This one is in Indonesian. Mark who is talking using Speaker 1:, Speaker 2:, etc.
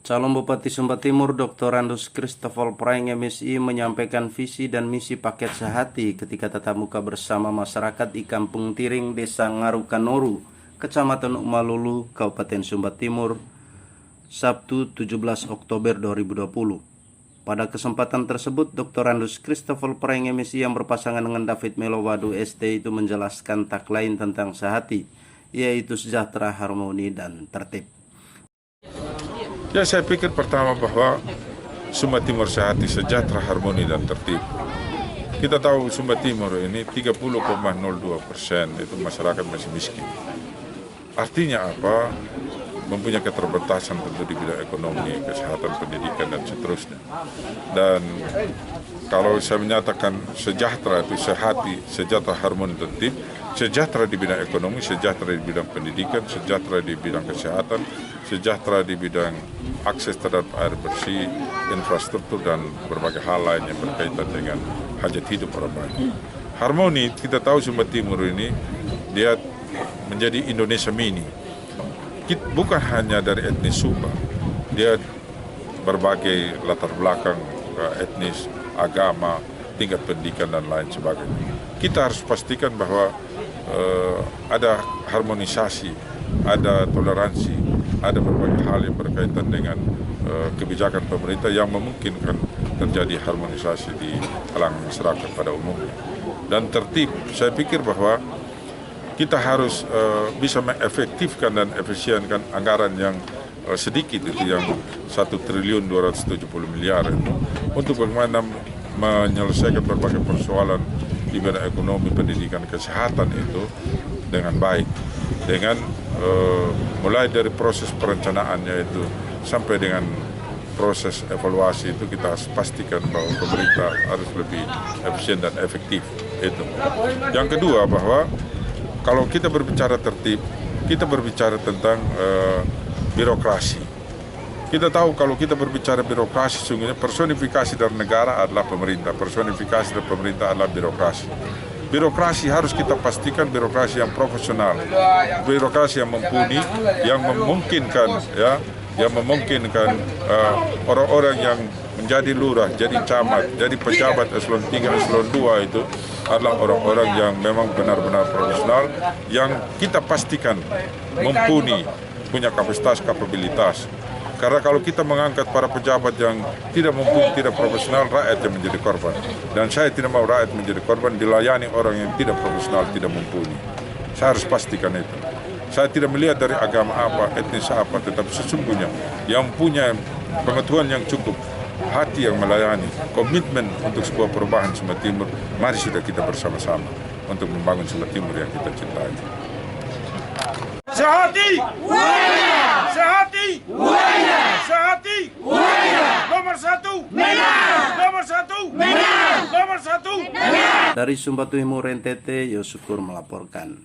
Speaker 1: Calon Bupati Sumba Timur Dr. Randus Christopher Praeng MSI menyampaikan visi dan misi paket sehati ketika tatap muka bersama masyarakat di Kampung Tiring, Desa Ngarukanoru, Kecamatan Umalulu, Kabupaten Sumba Timur, Sabtu 17 Oktober 2020. Pada kesempatan tersebut, Dr. Randus Christopher Praeng MSI yang berpasangan dengan David Melowadu ST itu menjelaskan tagline tentang sehati, yaitu sejahtera, harmoni, dan tertib.
Speaker 2: Ya, saya pikir pertama bahwa Sumba Timur sehati, sejahtera, harmoni, dan tertib. Kita tahu Sumba Timur ini 30,02% itu masyarakat masih miskin. Artinya apa? Mempunyai keterbatasan tentu di bidang ekonomi, kesehatan, pendidikan, dan seterusnya. Dan kalau saya menyatakan sejahtera itu sehati, sejahtera, harmoni, tertib, sejahtera di bidang ekonomi, sejahtera di bidang pendidikan, sejahtera di bidang kesehatan, sejahtera di bidang akses terhadap air bersih, infrastruktur, dan berbagai hal lain yang berkaitan dengan hajat hidup orang banyak. Harmoni, kita tahu Sumba Timur ini dia menjadi Indonesia mini. Bukan hanya dari etnis Sumba, dia berbagai latar belakang etnis, agama, tingkat pendidikan, dan lain sebagainya. Kita harus pastikan bahwa ada harmonisasi, ada toleransi, ada berbagai hal yang berkaitan dengan kebijakan pemerintah yang memungkinkan terjadi harmonisasi di kalangan masyarakat pada umumnya. Dan tertib, saya pikir bahwa kita harus bisa mengefektifkan dan efisienkan anggaran yang sedikit itu, yang 1.270.000.000 itu, untuk bagaimana menyelesaikan berbagai persoalan di bidang ekonomi, pendidikan, kesehatan itu dengan baik, dengan mulai dari proses perencanaannya itu sampai dengan proses evaluasi itu kita harus pastikan bahwa pemerintah harus lebih efisien dan efektif itu. Yang kedua, bahwa kalau kita berbicara tertib, kita berbicara tentang birokrasi. Kita tahu kalau kita berbicara birokrasi, sesungguhnya personifikasi dari negara adalah pemerintah, personifikasi dari pemerintah adalah birokrasi. Birokrasi harus kita pastikan birokrasi yang profesional, birokrasi yang mumpuni, yang memungkinkan, yang memungkinkan orang-orang yang menjadi lurah, jadi camat, jadi pejabat eselon 3, eselon 2 itu adalah orang-orang yang memang benar-benar profesional, yang kita pastikan mumpuni, punya kapasitas. Karena kalau kita mengangkat para pejabat yang tidak mumpuni, tidak profesional, rakyat yang menjadi korban. Dan saya tidak mau rakyat menjadi korban dilayani orang yang tidak profesional, tidak mumpuni. Saya harus pastikan itu. Saya tidak melihat dari agama apa, etnis apa, tetapi sesungguhnya yang punya pengetahuan yang cukup, hati yang melayani, komitmen untuk sebuah perubahan Sumba Timur. Mari sudah kita bersama-sama untuk membangun Sumba Timur yang kita cintai.
Speaker 3: Sehati, sehati, sehati, nomor satu, nomor satu, nomor satu.
Speaker 1: Dari Sumba Timur NTT, Yosukur melaporkan.